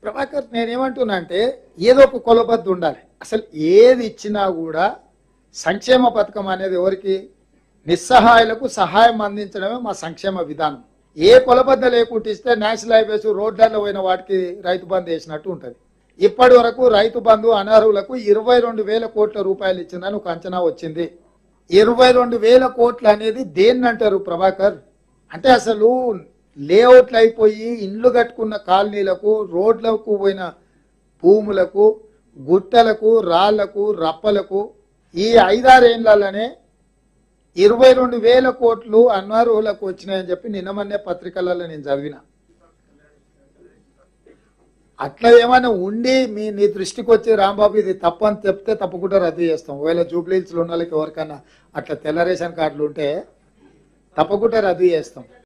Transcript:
ప్రభాకర్ నేనేమంటున్నా అంటే ఏదో ఒక కొలబద్దు ఉండాలి. అసలు ఏది ఇచ్చినా కూడా సంక్షేమ పథకం అనేది ఎవరికి, నిస్సహాయులకు సహాయం అందించడమే మా సంక్షేమ విధానం. ఏ కొలబద్ద లేకుండా ఇస్తే నేషనల్ హైవేస్ రోడ్లలో పోయిన వాటికి రైతు బంధు వేసినట్టు ఉంటుంది. ఇప్పటి వరకు రైతు బంధు అనర్హులకు 22,000 కోట్ల రూపాయలు ఇచ్చిందని ఒక అంచనా వచ్చింది. 22,000 కోట్లు అనేది దేన్ని అంటారు ప్రభాకర్? అంటే అసలు లేఅవుట్లు అయిపోయి ఇండ్లు కట్టుకున్న కాలనీలకు, రోడ్లకు పోయిన భూములకు, గుట్టలకు, రాళ్లకు, రప్పలకు ఈ 5-6 ఏళ్లలోనే 22,000 కోట్లు అనర్హులకు వచ్చినాయని చెప్పి నిన్నమన్నే పత్రికలలో నేను చదివిన. అట్లా ఏమైనా ఉండి నీ దృష్టికి వచ్చి రాంబాబు ఇది తప్పని చెప్తే తప్పకుండా రద్దు చేస్తాం. ఒకవేళ జూబ్లీహిల్స్లో ఉన్న వాళ్ళకి ఎవరికైనా అట్లా తెల్ల రేషన్ కార్డులు ఉంటే తప్పకుండా రద్దు చేస్తాం.